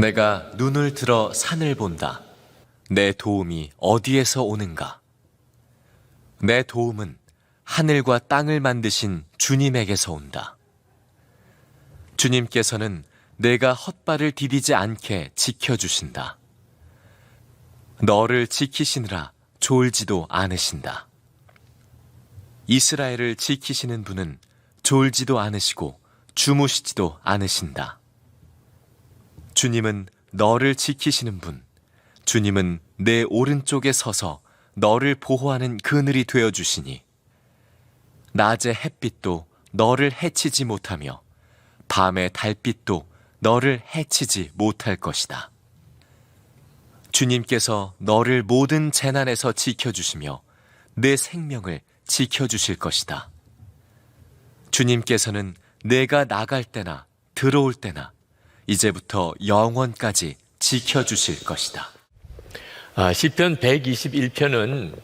내가 눈을 들어 산을 본다. 내 도움이 어디에서 오는가? 내 도움은 하늘과 땅을 만드신 주님에게서 온다. 주님께서는 내가 헛발을 디디지 않게 지켜주신다. 너를 지키시느라 졸지도 않으신다. 이스라엘을 지키시는 분은 졸지도 않으시고 주무시지도 않으신다. 주님은 너를 지키시는 분, 주님은 내 오른쪽에 서서 너를 보호하는 그늘이 되어주시니 낮의 햇빛도 너를 해치지 못하며 밤의 달빛도 너를 해치지 못할 것이다. 주님께서 너를 모든 재난에서 지켜주시며 내 생명을 지켜주실 것이다. 주님께서는 내가 나갈 때나 들어올 때나 이제부터 영원까지 지켜주실 것이다. 시편 121편은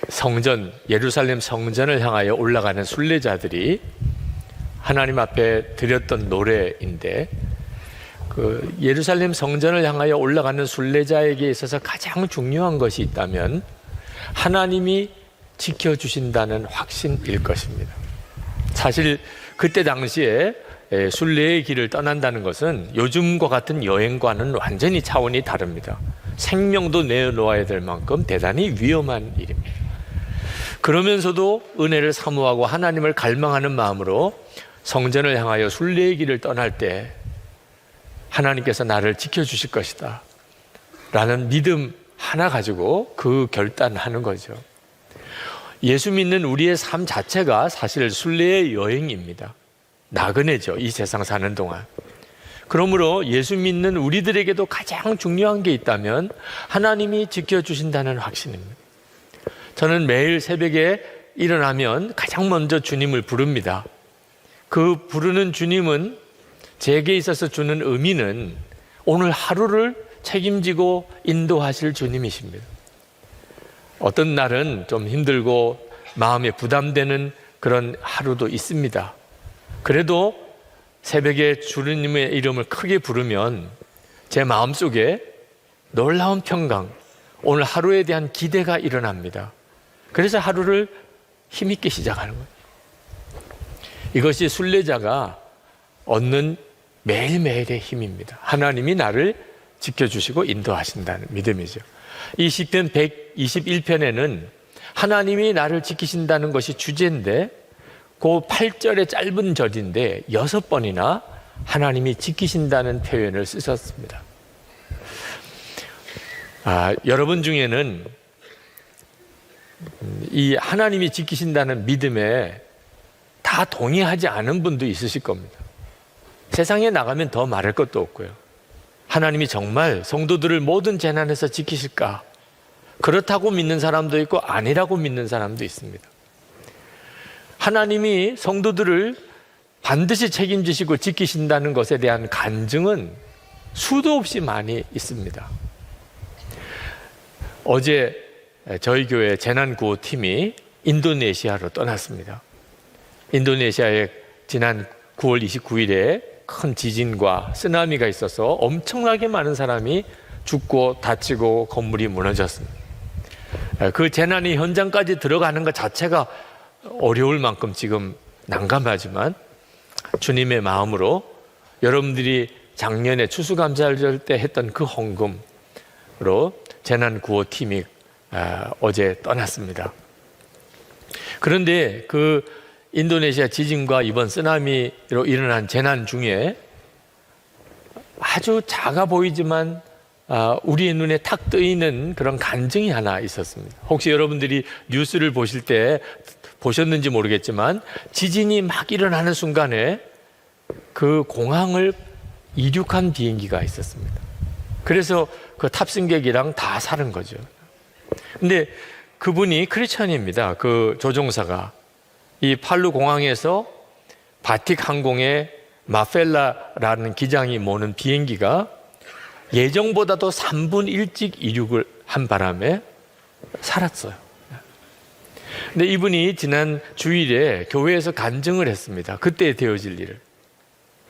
성전, 예루살렘 성전을 향하여 올라가는 순례자들이 하나님 앞에 드렸던 노래인데, 그 예루살렘 성전을 향하여 올라가는 순례자에게 있어서 가장 중요한 것이 있다면 하나님이 지켜주신다는 확신일 것입니다. 사실 그때 당시에 순례의 길을 떠난다는 것은 요즘과 같은 여행과는 완전히 차원이 다릅니다. 생명도 내놓아야 될 만큼 대단히 위험한 일입니다. 그러면서도 은혜를 사모하고 하나님을 갈망하는 마음으로 성전을 향하여 순례의 길을 떠날 때 하나님께서 나를 지켜주실 것이다 라는 믿음 하나 가지고 그 결단하는 거죠. 예수 믿는 우리의 삶 자체가 사실 순례의 여행입니다. 나그네죠, 이 세상 사는 동안. 그러므로 예수 믿는 우리들에게도 가장 중요한 게 있다면 하나님이 지켜주신다는 확신입니다. 저는 매일 새벽에 일어나면 가장 먼저 주님을 부릅니다. 그 부르는 주님은 제게 있어서 주는 의미는 오늘 하루를 책임지고 인도하실 주님이십니다. 어떤 날은 좀 힘들고 마음에 부담되는 그런 하루도 있습니다. 그래도 새벽에 주님의 이름을 크게 부르면 제 마음속에 놀라운 평강, 오늘 하루에 대한 기대가 일어납니다. 그래서 하루를 힘있게 시작하는 거예요. 이것이 순례자가 얻는 매일매일의 힘입니다. 하나님이 나를 지켜주시고 인도하신다는 믿음이죠. 이 시편 121편에는 하나님이 나를 지키신다는 것이 주제인데, 그 8절의 짧은 절인데 6번이나 하나님이 지키신다는 표현을 쓰셨습니다. 여러분 중에는 이 하나님이 지키신다는 믿음에 다 동의하지 않은 분도 있으실 겁니다. 세상에 나가면 더 말할 것도 없고요. 하나님이 정말 성도들을 모든 재난에서 지키실까? 그렇다고 믿는 사람도 있고 아니라고 믿는 사람도 있습니다. 하나님이 성도들을 반드시 책임지시고 지키신다는 것에 대한 간증은 수도 없이 많이 있습니다. 어제 저희 교회 재난구호팀이 인도네시아로 떠났습니다. 인도네시아에 지난 9월 29일에 큰 지진과 쓰나미가 있어서 엄청나게 많은 사람이 죽고 다치고 건물이 무너졌습니다. 그 재난이 현장까지 들어가는 것 자체가 어려울 만큼 지금 난감하지만 주님의 마음으로 여러분들이 작년에 추수감사절 때 했던 그 헌금으로 재난구호팀이 어제 떠났습니다. 그런데 그 인도네시아 지진과 이번 쓰나미로 일어난 재난 중에 아주 작아 보이지만 우리의 눈에 탁 뜨이는 그런 간증이 하나 있었습니다. 혹시 여러분들이 뉴스를 보실 때 보셨는지 모르겠지만 지진이 막 일어나는 순간에 그 공항을 이륙한 비행기가 있었습니다. 그래서 그 탑승객이랑 다 사는 거죠. 근데 그분이 크리스찬입니다. 그 조종사가 이 팔루 공항에서 바틱 항공의 마펠라라는 기장이 모는 비행기가 예정보다도 3분 일찍 이륙을 한 바람에 살았어요. 근데 이분이 지난 주일에 교회에서 간증을 했습니다. 그때 되어질 일을.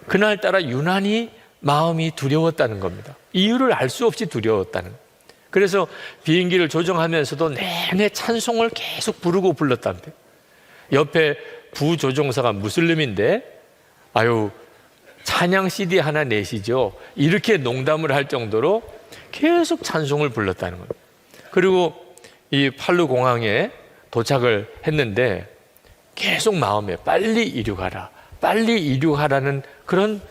그날따라 유난히 마음이 두려웠다는 겁니다. 이유를 알 수 없이 두려웠다는. 그래서 비행기를 조종하면서도 내내 찬송을 계속 부르고 불렀답니다. 옆에 부조종사가 무슬림인데 아유 찬양 CD 하나 내시죠. 이렇게 농담을 할 정도로 계속 찬송을 불렀다는 겁니다. 그리고 이 팔루 공항에 도착을 했는데 계속 마음에 빨리 이륙하라, 빨리 이륙하라는 그런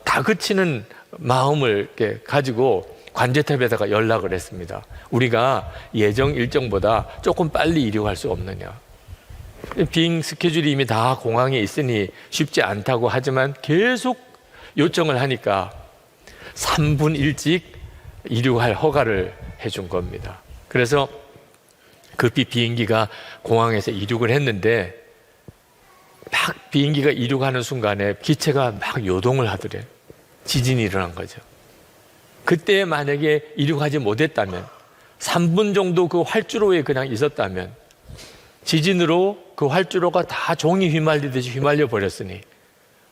다그치는 마음을 이렇게 가지고 관제탑에다가 연락을 했습니다. 우리가 예정 일정보다 조금 빨리 이륙할 수 없느냐. 비행 스케줄이 이미 다 공항에 있으니 쉽지 않다고 하지만 계속 요청을 하니까 3분 일찍 이륙할 허가를 해준 겁니다. 그래서 급히 비행기가 공항에서 이륙을 했는데 막 비행기가 이륙하는 순간에 기체가 막 요동을 하더래. 지진이 일어난 거죠. 그때 만약에 이륙하지 못했다면 3분 정도 그 활주로에 그냥 있었다면 지진으로 그 활주로가 다 종이 휘말리듯이 휘말려 버렸으니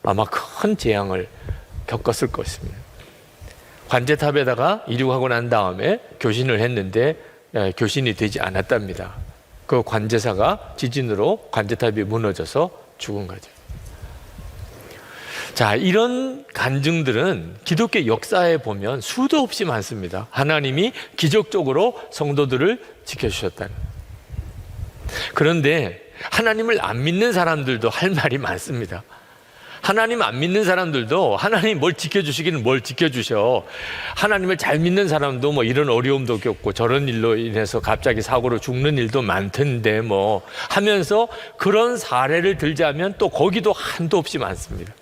아마 큰 재앙을 겪었을 것입니다. 관제탑에다가 이륙하고 난 다음에 교신을 했는데 교신이 되지 않았답니다. 그 관제사가 지진으로 관제탑이 무너져서 죽은 거죠. 자, 이런 간증들은 기독교 역사에 보면 수도 없이 많습니다. 하나님이 기적적으로 성도들을 지켜주셨다는. 그런데 하나님을 안 믿는 사람들도 할 말이 많습니다. 하나님 안 믿는 사람들도 하나님이 뭘 지켜주시기는 뭘 지켜주셔. 하나님을 잘 믿는 사람도 뭐 이런 어려움도 겪고 저런 일로 인해서 갑자기 사고로 죽는 일도 많던데 뭐 하면서 그런 사례를 들자면 또 거기도 한도 없이 많습니다.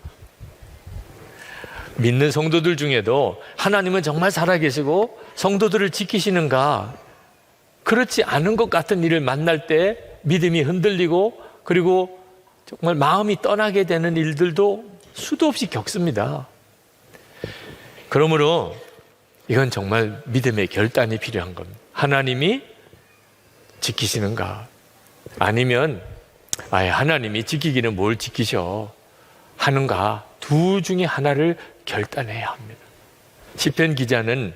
믿는 성도들 중에도 하나님은 정말 살아계시고 성도들을 지키시는가, 그렇지 않은 것 같은 일을 만날 때 믿음이 흔들리고 그리고 정말 마음이 떠나게 되는 일들도 수도 없이 겪습니다. 그러므로 이건 정말 믿음의 결단이 필요한 겁니다. 하나님이 지키시는가, 아니면 하나님이 지키기는 뭘 지키셔 하는가, 두 중에 하나를 결단해야 합니다. 시편 기자는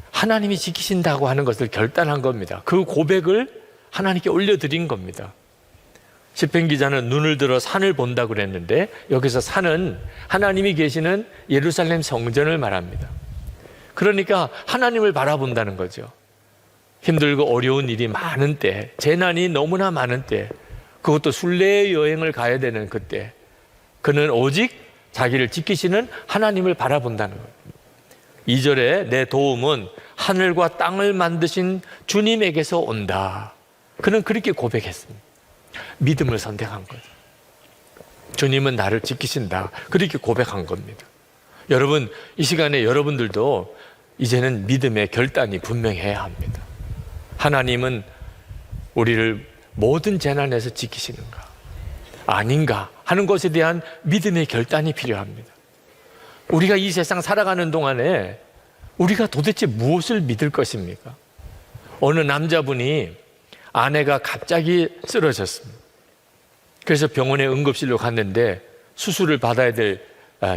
하나님이 지키신다고 하는 것을 결단한 겁니다. 그 고백을 하나님께 올려드린 겁니다. 시편 기자는 눈을 들어 산을 본다 그랬는데 여기서 산은 하나님이 계시는 예루살렘 성전을 말합니다. 그러니까 하나님을 바라본다는 거죠. 힘들고 어려운 일이 많은 때, 재난이 너무나 많은 때, 그것도 순례 여행을 가야 되는 그때, 그는 오직 자기를 지키시는 하나님을 바라본다는 거예요. 2절에 내 도움은 하늘과 땅을 만드신 주님에게서 온다. 그는 그렇게 고백했습니다. 믿음을 선택한 거죠. 주님은 나를 지키신다. 그렇게 고백한 겁니다. 여러분, 이 시간에 여러분들도 이제는 믿음의 결단이 분명해야 합니다. 하나님은 우리를 모든 재난에서 지키시는가, 아닌가 하는 것에 대한 믿음의 결단이 필요합니다. 우리가 이 세상 살아가는 동안에 우리가 도대체 무엇을 믿을 것입니까? 어느 남자분이 아내가 갑자기 쓰러졌습니다. 그래서 병원에 응급실로 갔는데 수술을 받아야 될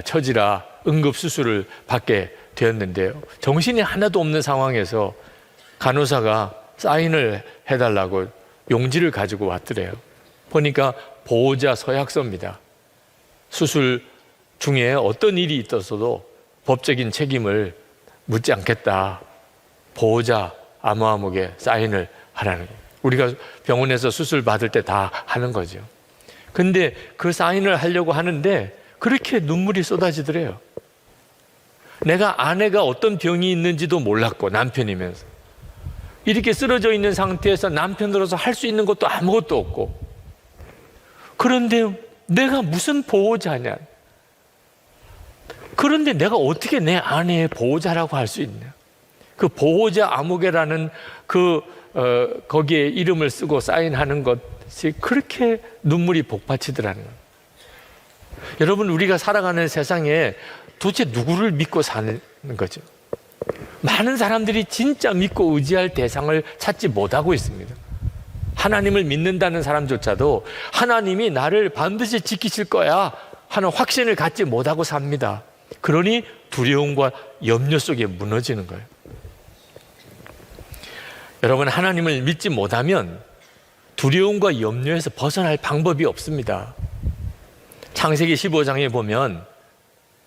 처지라 응급수술을 받게 되었는데요. 정신이 하나도 없는 상황에서 간호사가 사인을 해달라고 용지를 가지고 왔더래요. 보니까 보호자 서약서입니다. 수술 중에 어떤 일이 있었어도 법적인 책임을 묻지 않겠다. 보호자 암호암흑에 사인을 하라는 거예요. 우리가 병원에서 수술 받을 때 다 하는 거죠. 근데 그 사인을 하려고 하는데 그렇게 눈물이 쏟아지더래요. 아내가 어떤 병이 있는지도 몰랐고, 남편이면서 이렇게 쓰러져 있는 상태에서 남편으로서 할 수 있는 것도 아무것도 없고, 그런데 내가 무슨 보호자냐? 그런데 내가 어떻게 내 아내의 보호자라고 할 수 있냐? 그 보호자 암흑이라는 거기에 이름을 쓰고 사인하는 것이 그렇게 눈물이 복받치더라는 거예요. 여러분, 우리가 살아가는 세상에 도대체 누구를 믿고 사는 거죠? 많은 사람들이 진짜 믿고 의지할 대상을 찾지 못하고 있습니다. 하나님을 믿는다는 사람조차도 하나님이 나를 반드시 지키실 거야 하는 확신을 갖지 못하고 삽니다. 그러니 두려움과 염려 속에 무너지는 거예요. 여러분, 하나님을 믿지 못하면 두려움과 염려에서 벗어날 방법이 없습니다. 창세기 15장에 보면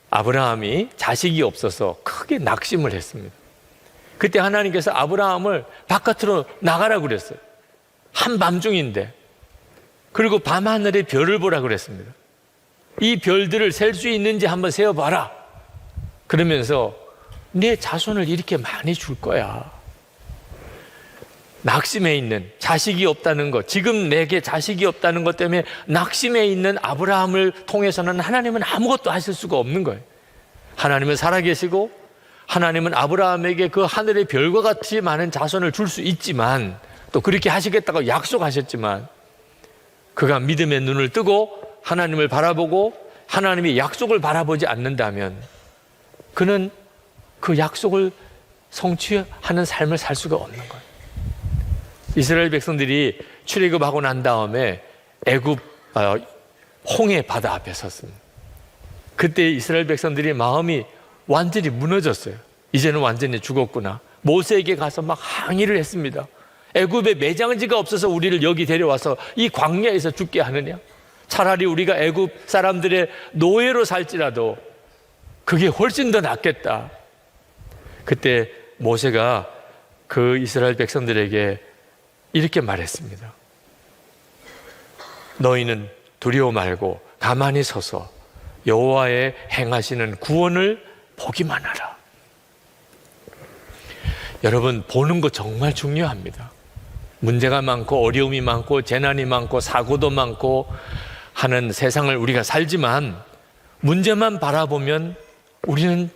아브라함이 자식이 없어서 크게 낙심을 했습니다. 그때 하나님께서 아브라함을 바깥으로 나가라고 그랬어요. 한밤중인데. 그리고 밤하늘의 별을 보라 그랬습니다. 이 별들을 셀 수 있는지 한번 세어봐라. 그러면서 내 자손을 이렇게 많이 줄 거야. 낙심해 있는, 자식이 없다는 것, 지금 내게 자식이 없다는 것 때문에 낙심해 있는 아브라함을 통해서는 하나님은 아무것도 하실 수가 없는 거예요. 하나님은 살아계시고 하나님은 아브라함에게 그 하늘의 별과 같이 많은 자손을 줄 수 있지만, 또 그렇게 하시겠다고 약속하셨지만, 그가 믿음의 눈을 뜨고 하나님을 바라보고 하나님의 약속을 바라보지 않는다면 그는 그 약속을 성취하는 삶을 살 수가 없는 거예요. 이스라엘 백성들이 출애굽하고 난 다음에 홍해 바다 앞에 섰습니다. 그때 이스라엘 백성들이 마음이 완전히 무너졌어요. 이제는 완전히 죽었구나. 모세에게 가서 막 항의를 했습니다. 애굽에 매장지가 없어서 우리를 여기 데려와서 이 광야에서 죽게 하느냐? 차라리 우리가 애굽 사람들의 노예로 살지라도 그게 훨씬 더 낫겠다. 그때 모세가 그 이스라엘 백성들에게 이렇게 말했습니다. 너희는 두려워 말고 가만히 서서 여호와의 행하시는 구원을 보기만 하라. 여러분, 보는 거 정말 중요합니다. 문제가 많고 어려움이 많고 재난이 많고 사고도 많고 하는 세상을 우리가 살지만 문제만 바라보면 우리는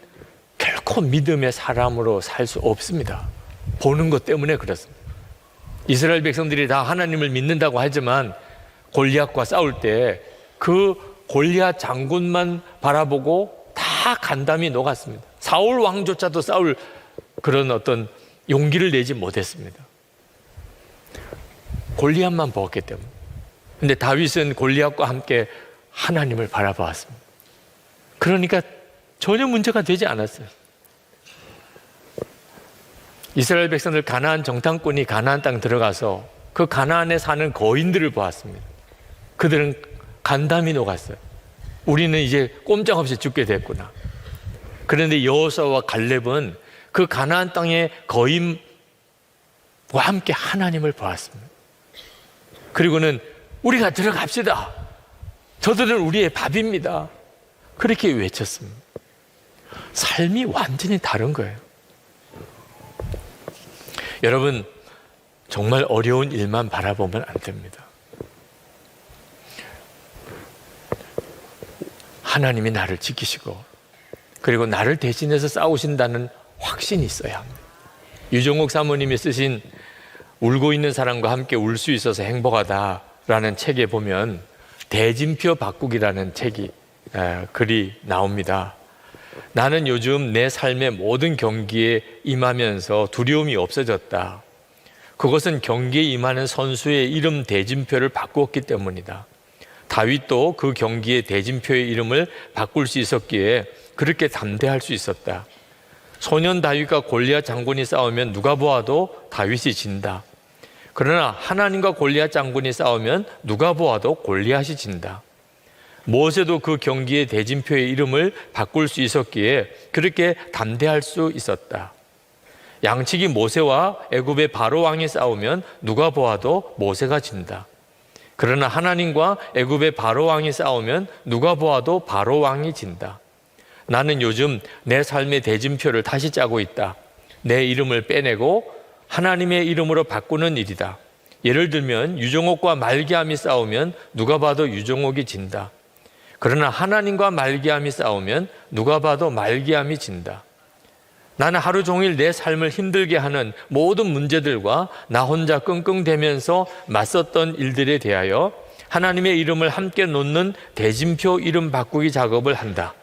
결코 믿음의 사람으로 살 수 없습니다. 보는 것 때문에 그렇습니다. 이스라엘 백성들이 다 하나님을 믿는다고 하지만 골리앗과 싸울 때 그 골리앗 장군만 바라보고 다 간담이 녹았습니다. 사울 왕조차도 싸울 그런 어떤 용기를 내지 못했습니다. 골리앗만 보았기 때문에. 근데 다윗은 골리앗과 함께 하나님을 바라보았습니다. 그러니까 전혀 문제가 되지 않았어요. 이스라엘 백성들 가나안 정탐꾼이 가나안 땅 들어가서 그 가나안에 사는 거인들을 보았습니다. 그들은 간담이 녹았어요. 우리는 이제 꼼짝없이 죽게 됐구나. 그런데 여호수아와 갈렙은 그 가나안 땅의 거인과 함께 하나님을 보았습니다. 그리고는 우리가 들어갑시다. 저들은 우리의 밥입니다. 그렇게 외쳤습니다. 삶이 완전히 다른 거예요. 여러분, 정말 어려운 일만 바라보면 안 됩니다. 하나님이 나를 지키시고 그리고 나를 대신해서 싸우신다는 확신이 있어야 합니다. 유정옥 사모님이 쓰신 울고 있는 사람과 함께 울 수 있어서 행복하다라는 책에 보면 대진표 바꾸기라는 글이 나옵니다. 나는 요즘 내 삶의 모든 경기에 임하면서 두려움이 없어졌다. 그것은 경기에 임하는 선수의 이름 대진표를 바꾸었기 때문이다. 다윗도 그 경기의 대진표의 이름을 바꿀 수 있었기에 그렇게 담대할 수 있었다. 소년 다윗과 골리앗 장군이 싸우면 누가 보아도 다윗이 진다. 그러나 하나님과 골리앗 장군이 싸우면 누가 보아도 골리앗이 진다. 모세도 그 경기의 대진표의 이름을 바꿀 수 있었기에 그렇게 담대할 수 있었다. 양치기 모세와 애굽의 바로 왕이 싸우면 누가 보아도 모세가 진다. 그러나 하나님과 애굽의 바로 왕이 싸우면 누가 보아도 바로 왕이 진다. 나는 요즘 내 삶의 대진표를 다시 짜고 있다. 내 이름을 빼내고 하나님의 이름으로 바꾸는 일이다. 예를 들면 유정옥과 말기암이 싸우면 누가 봐도 유정옥이 진다. 그러나 하나님과 말기암이 싸우면 누가 봐도 말기암이 진다. 나는 하루 종일 내 삶을 힘들게 하는 모든 문제들과 나 혼자 끙끙대면서 맞섰던 일들에 대하여 하나님의 이름을 함께 놓는 대진표 이름 바꾸기 작업을 한다.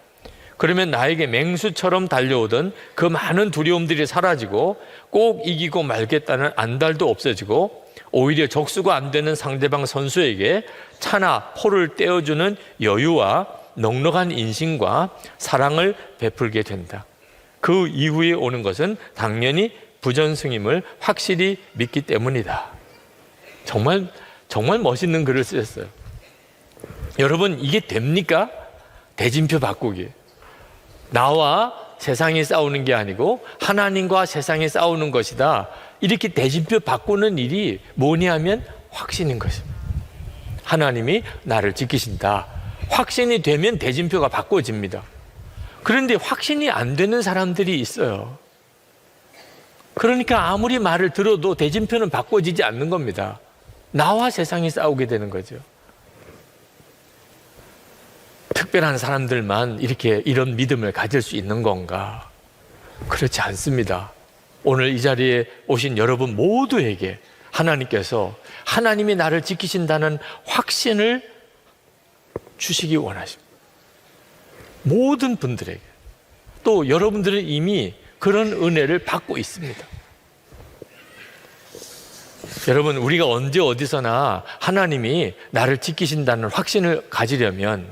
그러면 나에게 맹수처럼 달려오던 그 많은 두려움들이 사라지고 꼭 이기고 말겠다는 안달도 없어지고 오히려 적수가 안 되는 상대방 선수에게 차나 포를 떼어주는 여유와 넉넉한 인신과 사랑을 베풀게 된다. 그 이후에 오는 것은 당연히 부전승임을 확실히 믿기 때문이다. 정말 멋있는 글을 쓰셨어요. 여러분, 이게 됩니까? 대진표 바꾸기. 나와 세상이 싸우는 게 아니고 하나님과 세상이 싸우는 것이다. 이렇게 대진표 바꾸는 일이 뭐냐 하면 확신인 것입니다. 하나님이 나를 지키신다. 확신이 되면 대진표가 바꿔집니다. 그런데 확신이 안 되는 사람들이 있어요. 그러니까 아무리 말을 들어도 대진표는 바꿔지지 않는 겁니다. 나와 세상이 싸우게 되는 거죠. 특별한 사람들만 이런 믿음을 가질 수 있는 건가? 그렇지 않습니다. 오늘 이 자리에 오신 여러분 모두에게 하나님께서 하나님이 나를 지키신다는 확신을 주시기 원하십니다. 모든 분들에게. 또 여러분들은 이미 그런 은혜를 받고 있습니다. 여러분, 우리가 언제 어디서나 하나님이 나를 지키신다는 확신을 가지려면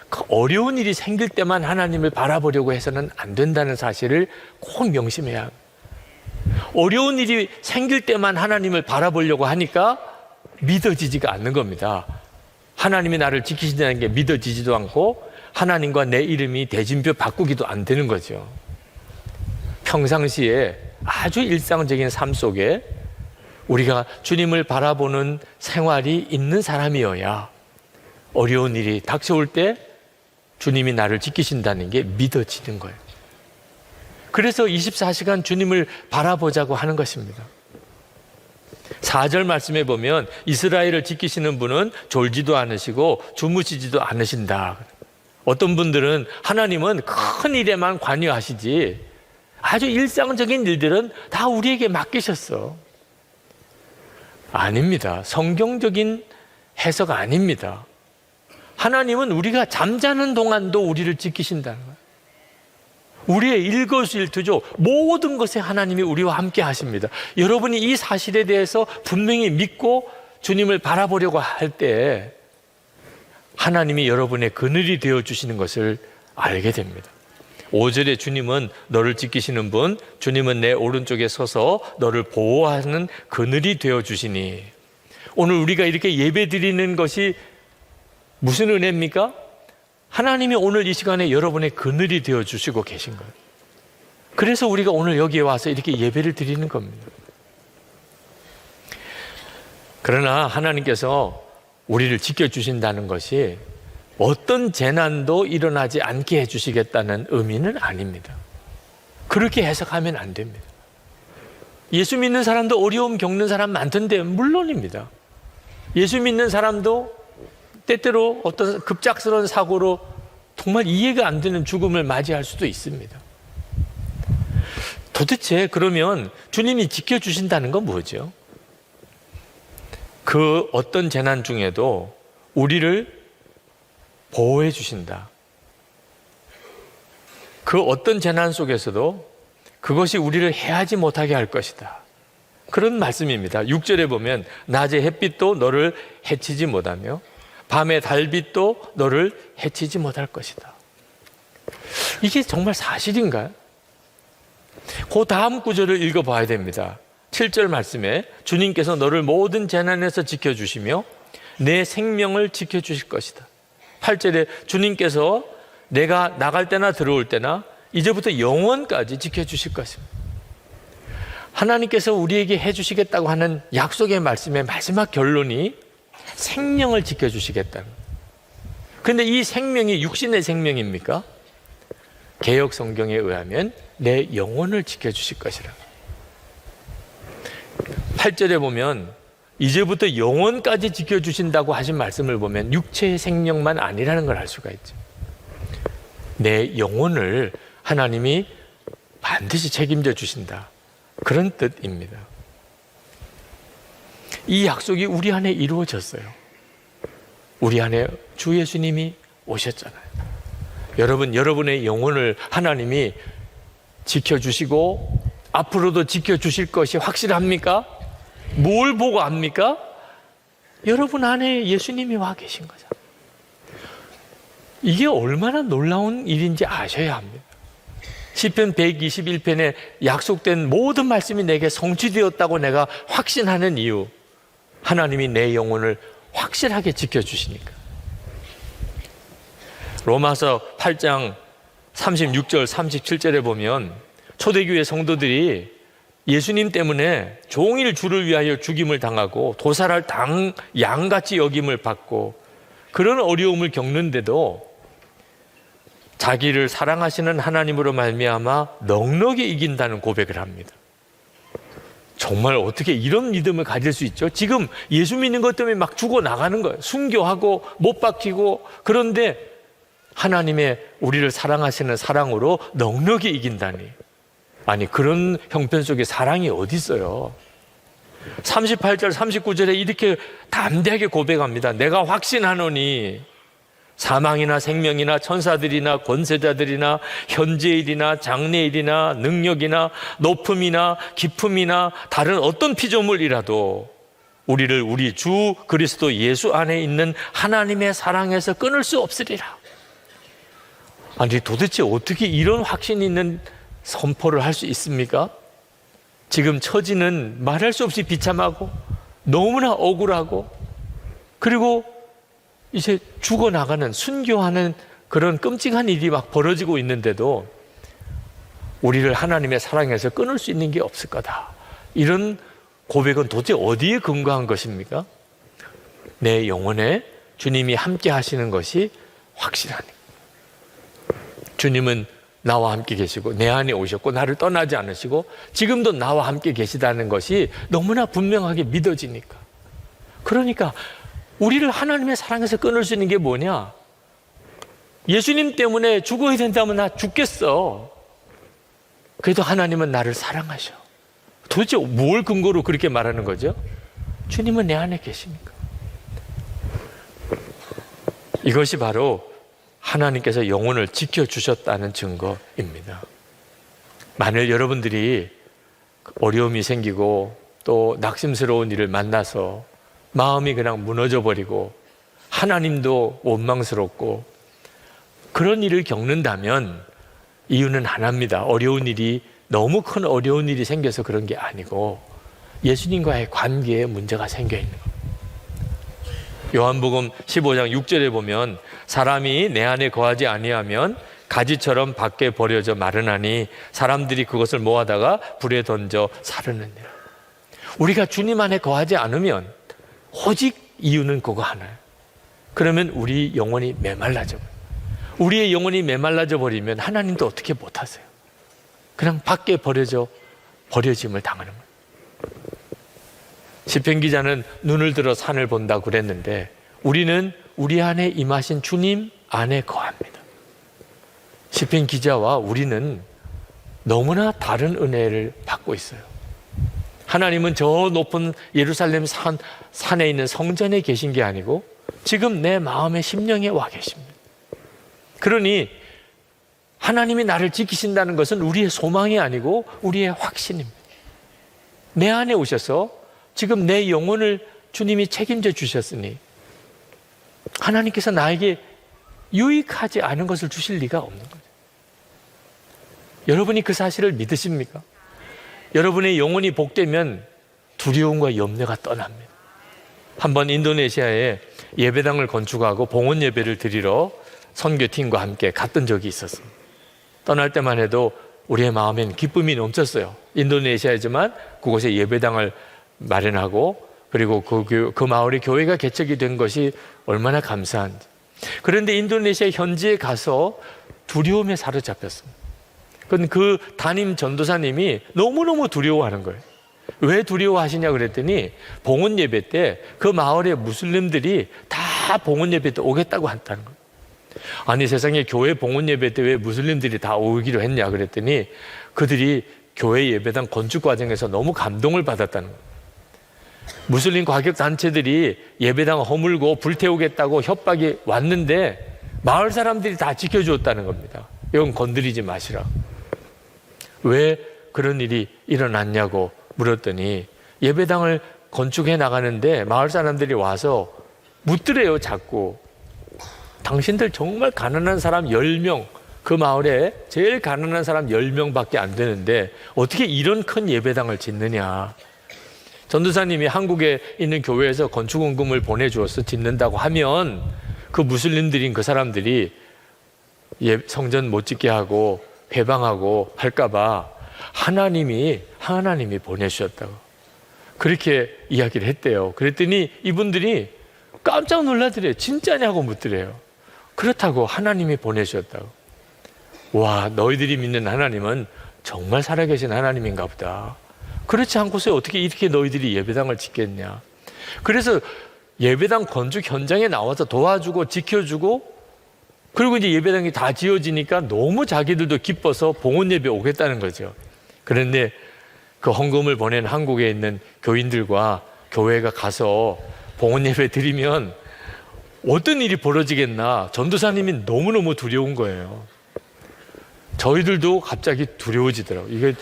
그 어려운 일이 생길 때만 하나님을 바라보려고 해서는 안 된다는 사실을 꼭 명심해야 합니다. 어려운 일이 생길 때만 하나님을 바라보려고 하니까 믿어지지가 않는 겁니다. 하나님이 나를 지키신다는 게 믿어지지도 않고 하나님과 내 이름이 대진표 바꾸기도 안 되는 거죠. 평상시에 아주 일상적인 삶 속에 우리가 주님을 바라보는 생활이 있는 사람이어야 어려운 일이 닥쳐올 때 주님이 나를 지키신다는 게 믿어지는 거예요. 그래서 24시간 주님을 바라보자고 하는 것입니다. 4절 말씀에 보면 이스라엘을 지키시는 분은 졸지도 않으시고 주무시지도 않으신다. 어떤 분들은 하나님은 큰 일에만 관여하시지 아주 일상적인 일들은 다 우리에게 맡기셨어. 아닙니다. 성경적인 해석 아닙니다. 하나님은 우리가 잠자는 동안도 우리를 지키신다는 거예요. 우리의 일거수일투족 모든 것에 하나님이 우리와 함께 하십니다. 여러분이 이 사실에 대해서 분명히 믿고 주님을 바라보려고 할 때 하나님이 여러분의 그늘이 되어주시는 것을 알게 됩니다. 5절에 주님은 너를 지키시는 분, 주님은 내 오른쪽에 서서 너를 보호하는 그늘이 되어주시니. 오늘 우리가 이렇게 예배 드리는 것이 무슨 은혜입니까? 하나님이 오늘 이 시간에 여러분의 그늘이 되어주시고 계신 거예요. 그래서 우리가 오늘 여기에 와서 이렇게 예배를 드리는 겁니다. 그러나 하나님께서 우리를 지켜주신다는 것이 어떤 재난도 일어나지 않게 해주시겠다는 의미는 아닙니다. 그렇게 해석하면 안 됩니다. 예수 믿는 사람도 어려움 겪는 사람 많던데 물론입니다. 예수 믿는 사람도 때때로 어떤 급작스러운 사고로 정말 이해가 안 되는 죽음을 맞이할 수도 있습니다. 도대체 그러면 주님이 지켜주신다는 건 뭐죠? 그 어떤 재난 중에도 우리를 보호해 주신다. 그 어떤 재난 속에서도 그것이 우리를 해하지 못하게 할 것이다. 그런 말씀입니다. 6절에 보면 낮의 햇빛도 너를 해치지 못하며 밤의 달빛도 너를 해치지 못할 것이다. 이게 정말 사실인가요? 그 다음 구절을 읽어봐야 됩니다. 7절 말씀에 주님께서 너를 모든 재난에서 지켜주시며 내 생명을 지켜주실 것이다. 8절에 주님께서 내가 나갈 때나 들어올 때나 이제부터 영원까지 지켜주실 것입니다. 하나님께서 우리에게 해주시겠다고 하는 약속의 말씀의 마지막 결론이 생명을 지켜주시겠다는 거예요. 그런데 이 생명이 육신의 생명입니까? 개역 성경에 의하면 내 영혼을 지켜주실 것이라. 8절에 보면 이제부터 영혼까지 지켜주신다고 하신 말씀을 보면 육체의 생명만 아니라는 걸 알 수가 있죠. 내 영혼을 하나님이 반드시 책임져 주신다. 그런 뜻입니다. 이 약속이 우리 안에 이루어졌어요. 우리 안에 주 예수님이 오셨잖아요. 여러분, 여러분의 영혼을 하나님이 지켜주시고 앞으로도 지켜주실 것이 확실합니까? 뭘 보고 압니까? 여러분 안에 예수님이 와 계신 거죠. 이게 얼마나 놀라운 일인지 아셔야 합니다. 시편 121편에 약속된 모든 말씀이 내게 성취되었다고 내가 확신하는 이유, 하나님이 내 영혼을 확실하게 지켜주시니까. 로마서 8장 36절 37절에 보면 초대교회 성도들이 예수님 때문에 종일 주를 위하여 죽임을 당하고 도살할 양같이 여김을 받고 그런 어려움을 겪는데도 자기를 사랑하시는 하나님으로 말미암아 넉넉히 이긴다는 고백을 합니다. 정말 어떻게 이런 믿음을 가질 수 있죠? 지금 예수 믿는 것 때문에 막 죽어나가는 거예요. 순교하고 못 박히고. 그런데 하나님의 우리를 사랑하시는 사랑으로 넉넉히 이긴다니. 아니, 그런 형편 속에 사랑이 어디 있어요? 38절 39절에 이렇게 담대하게 고백합니다. 내가 확신하노니 사망이나 생명이나 천사들이나 권세자들이나 현재일이나 장래일이나 능력이나 높음이나 깊음이나 다른 어떤 피조물이라도 우리를 우리 주 그리스도 예수 안에 있는 하나님의 사랑에서 끊을 수 없으리라. 아니, 도대체 어떻게 이런 확신 있는 선포를 할 수 있습니까? 지금 처지는 말할 수 없이 비참하고 너무나 억울하고, 그리고 이제 죽어나가는, 순교하는 그런 끔찍한 일이 막 벌어지고 있는데도 우리를 하나님의 사랑에서 끊을 수 있는 게 없을 거다. 이런 고백은 도대체 어디에 근거한 것입니까? 내 영혼에 주님이 함께 하시는 것이 확실하니. 주님은 나와 함께 계시고 내 안에 오셨고 나를 떠나지 않으시고 지금도 나와 함께 계시다는 것이 너무나 분명하게 믿어지니까. 그러니까 우리를 하나님의 사랑에서 끊을 수 있는 게 뭐냐? 예수님 때문에 죽어야 된다면 나 죽겠어. 그래도 하나님은 나를 사랑하셔. 도대체 뭘 근거로 그렇게 말하는 거죠? 주님은 내 안에 계시니까. 이것이 바로 하나님께서 영혼을 지켜주셨다는 증거입니다. 만일 여러분들이 어려움이 생기고 또 낙심스러운 일을 만나서 마음이 그냥 무너져 버리고 하나님도 원망스럽고 그런 일을 겪는다면 이유는 하나입니다. 어려운 일이, 너무 큰 어려운 일이 생겨서 그런 게 아니고 예수님과의 관계에 문제가 생겨 있는 겁니다. 요한복음 15장 6절에 보면 사람이 내 안에 거하지 아니하면 가지처럼 밖에 버려져 마르나니 사람들이 그것을 모아다가 불에 던져 사르느니라. 우리가 주님 안에 거하지 않으면 오직 이유는 그거 하나예요. 그러면 우리 영혼이 메말라져 버려요. 우리의 영혼이 메말라져 버리면 하나님도 어떻게 못하세요. 그냥 밖에 버려짐을 당하는 거예요. 시편 기자는 눈을 들어 산을 본다고 그랬는데 우리는 우리 안에 임하신 주님 안에 거합니다. 시편 기자와 우리는 너무나 다른 은혜를 받고 있어요. 하나님은 저 높은 예루살렘 산에 있는 성전에 계신 게 아니고 지금 내 마음의 심령에 와 계십니다. 그러니 하나님이 나를 지키신다는 것은 우리의 소망이 아니고 우리의 확신입니다. 내 안에 오셔서 지금 내 영혼을 주님이 책임져 주셨으니 하나님께서 나에게 유익하지 않은 것을 주실 리가 없는 거죠. 여러분이 그 사실을 믿으십니까? 여러분의 영혼이 복되면 두려움과 염려가 떠납니다. 한번 인도네시아에 예배당을 건축하고 봉헌 예배를 드리러 선교팀과 함께 갔던 적이 있었습니다. 떠날 때만 해도 우리의 마음엔 기쁨이 넘쳤어요. 인도네시아이지만 그곳에 예배당을 마련하고 그리고 그 마을에 교회가 개척이 된 것이 얼마나 감사한지. 그런데 인도네시아 현지에 가서 두려움에 사로잡혔습니다. 그 담임 전도사님이 너무너무 두려워하는 거예요. 왜 두려워하시냐 그랬더니 봉헌 예배 때 그 마을의 무슬림들이 다 봉헌 예배 때 오겠다고 한다는 거예요. 아니, 세상에 교회 봉헌 예배 때 왜 무슬림들이 다 오기로 했냐 그랬더니 그들이 교회 예배당 건축 과정에서 너무 감동을 받았다는 거예요. 무슬림 과격 단체들이 예배당 허물고 불태우겠다고 협박이 왔는데 마을 사람들이 다 지켜주었다는 겁니다. 이건 건드리지 마시라. 왜 그런 일이 일어났냐고 물었더니 예배당을 건축해 나가는데 마을 사람들이 와서 묻더래요. 자꾸 당신들 정말 가난한 사람 10명, 그 마을에 제일 가난한 사람 10명밖에 안 되는데 어떻게 이런 큰 예배당을 짓느냐. 전도사님이 한국에 있는 교회에서 건축원금을 보내주어서 짓는다고 하면 그 무슬림들인 그 사람들이 성전 못 짓게 하고 회방하고 할까봐 하나님이 보내주셨다고 그렇게 이야기를 했대요. 그랬더니 이분들이 깜짝 놀라더래요. 진짜냐고 묻더래요. 그렇다고 하나님이 보내주셨다고. 와, 너희들이 믿는 하나님은 정말 살아계신 하나님인가 보다. 그렇지 않고서 어떻게 이렇게 너희들이 예배당을 짓겠냐. 그래서 예배당 건축 현장에 나와서 도와주고 지켜주고, 그리고 이제 예배당이 다 지어지니까 너무 자기들도 기뻐서 봉헌 예배 오겠다는 거죠. 그런데 그 헌금을 보낸 한국에 있는 교인들과 교회가 가서 봉헌 예배 드리면 어떤 일이 벌어지겠나. 전도사님이 너무너무 두려운 거예요. 저희들도 갑자기 두려워지더라고요. 이게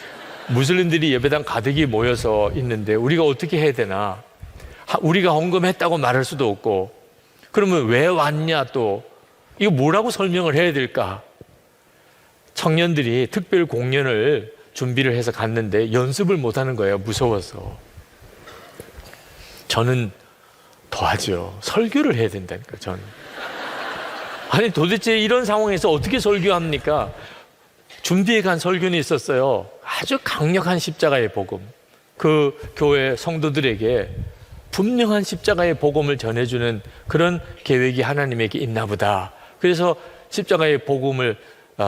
무슬림들이 예배당 가득히 모여서 있는데 우리가 어떻게 해야 되나. 우리가 헌금했다고 말할 수도 없고, 그러면 왜 왔냐, 또 이거 뭐라고 설명을 해야 될까. 청년들이 특별 공연을 준비를 해서 갔는데 연습을 못하는 거예요. 무서워서. 저는 더하죠. 설교를 해야 된다니까. 저는 아니 도대체 이런 상황에서 어떻게 설교합니까? 준비해 간 설교는 있었어요. 아주 강력한 십자가의 복음, 그 교회 성도들에게 분명한 십자가의 복음을 전해주는 그런 계획이 하나님에게 있나 보다. 그래서 십자가의 복음을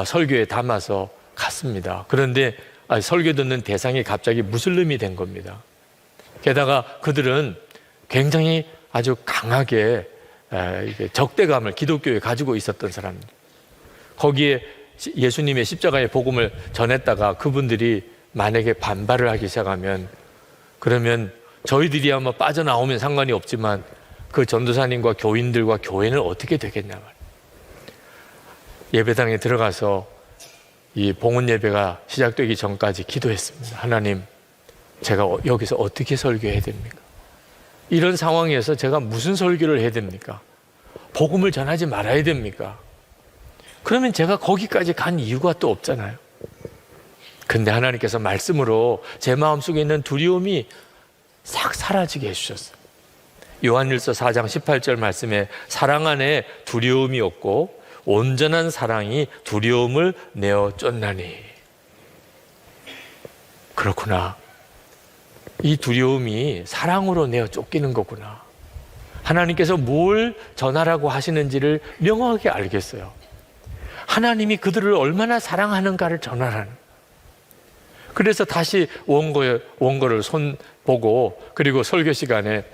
설교에 담아서 갔습니다. 그런데 설교 듣는 대상이 갑자기 무슬림이 된 겁니다. 게다가 그들은 굉장히 아주 강하게 적대감을 기독교에 가지고 있었던 사람들. 거기에 예수님의 십자가의 복음을 전했다가 그분들이 만약에 반발을 하기 시작하면, 그러면 저희들이 아마 빠져나오면 상관이 없지만 그 전도사님과 교인들과 교회는 어떻게 되겠냐 말이에요. 예배당에 들어가서 이 봉헌 예배가 시작되기 전까지 기도했습니다. 하나님, 제가 여기서 어떻게 설교해야 됩니까? 이런 상황에서 제가 무슨 설교를 해야 됩니까? 복음을 전하지 말아야 됩니까? 그러면 제가 거기까지 간 이유가 또 없잖아요. 근데 하나님께서 말씀으로 제 마음속에 있는 두려움이 싹 사라지게 해주셨어요. 요한일서 4장 18절 말씀에 사랑 안에 두려움이 없고 온전한 사랑이 두려움을 내어 쫓나니. 그렇구나. 이 두려움이 사랑으로 내어 쫓기는 거구나. 하나님께서 뭘 전하라고 하시는지를 명확하게 알겠어요. 하나님이 그들을 얼마나 사랑하는가를 전하라는. 그래서 다시 원고를 손보고, 그리고 설교 시간에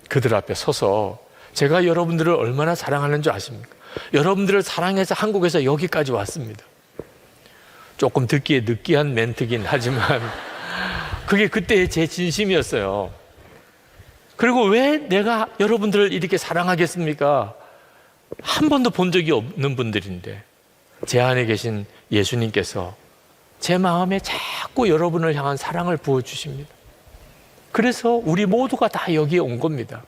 그들 앞에 서서 제가 여러분들을 얼마나 사랑하는 줄 아십니까? 여러분들을 사랑해서 한국에서 여기까지 왔습니다. 조금 듣기에 느끼한 멘트긴 하지만 그게 그때의 제 진심이었어요. 그리고 왜 내가 여러분들을 이렇게 사랑하겠습니까? 한 번도 본 적이 없는 분들인데 제 안에 계신 예수님께서 제 마음에 자꾸 여러분을 향한 사랑을 부어주십니다. 그래서 우리 모두가 다 여기에 온 겁니다.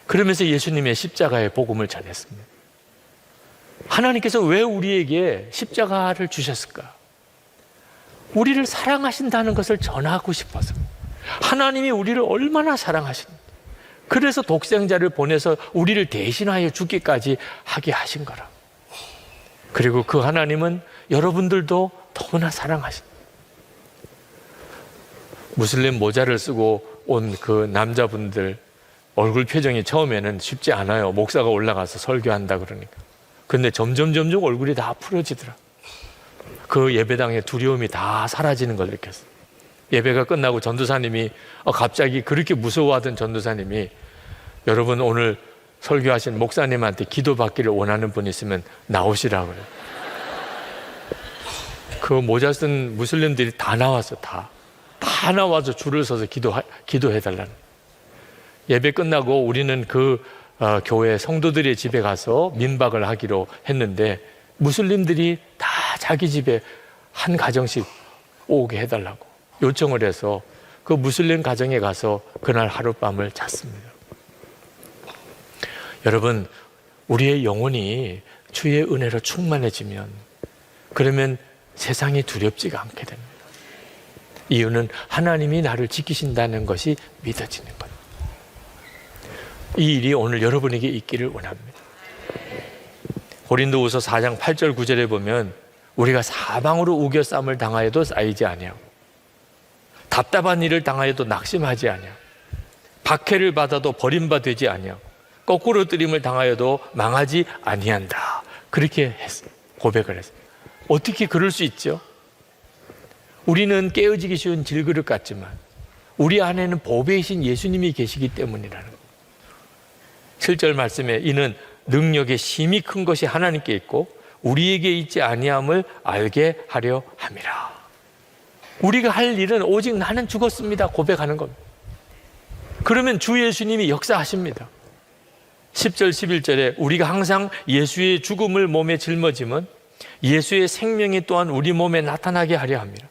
그러면서 예수님의 십자가의 복음을 전했습니다. 하나님께서 왜 우리에게 십자가를 주셨을까? 우리를 사랑하신다는 것을 전하고 싶어서. 하나님이 우리를 얼마나 사랑하시는지, 그래서 독생자를 보내서 우리를 대신하여 죽기까지 하게 하신 거라. 그리고 그 하나님은 여러분들도 너무나 사랑하신. 무슬림 모자를 쓰고 온 그 남자분들 얼굴 표정이 처음에는 쉽지 않아요. 목사가 올라가서 설교한다 그러니까. 근데 점점 얼굴이 다 풀어지더라. 그 예배당의 두려움이 다 사라지는 걸 느꼈어요. 예배가 끝나고 전도사님이 갑자기 그렇게 무서워하던 전도사님이, 여러분 오늘 설교하신 목사님한테 기도받기를 원하는 분 있으면 나오시라고 그래요. 그 모자 쓴 무슬림들이 다 나와서 다 나와서 줄을 서서 기도해달라는. 예배 끝나고 우리는 그 교회 성도들의 집에 가서 민박을 하기로 했는데 무슬림들이 다 자기 집에 한 가정씩 오게 해달라고 요청을 해서 그 무슬림 가정에 가서 그날 하룻밤을 잤습니다. 여러분, 우리의 영혼이 주의 은혜로 충만해지면 그러면 세상이 두렵지가 않게 됩니다. 이유는 하나님이 나를 지키신다는 것이 믿어지는 거예요. 이 일이 오늘 여러분에게 있기를 원합니다. 고린도후서 4장 8절 9절에 보면 우리가 사방으로 우겨쌈을 당하여도 쌓이지 아니하고 답답한 일을 당하여도 낙심하지 아니하고 박해를 받아도 버림받지 아니하고 거꾸로 뜨림을 당하여도 망하지 아니한다. 그렇게 고백을 했어요. 어떻게 그럴 수 있죠? 우리는 깨어지기 쉬운 질그릇 같지만 우리 안에는 보배이신 예수님이 계시기 때문이라는 거예요. 7절 말씀에 이는 능력의 힘이 큰 것이 하나님께 있고 우리에게 있지 아니함을 알게 하려 함이라. 우리가 할 일은 오직 나는 죽었습니다 고백하는 겁니다. 그러면 주 예수님이 역사하십니다. 10절 11절에 우리가 항상 예수의 죽음을 몸에 짊어지면 예수의 생명이 또한 우리 몸에 나타나게 하려 합니다.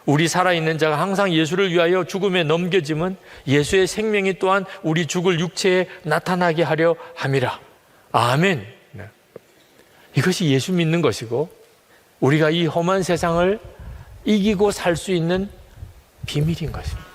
우리 살아있는 자가 항상 예수를 위하여 죽음에 넘겨지면 예수의 생명이 또한 우리 죽을 육체에 나타나게 하려 함이라. 아멘. 이것이 예수 믿는 것이고 우리가 이 험한 세상을 이기고 살 수 있는 비밀인 것입니다.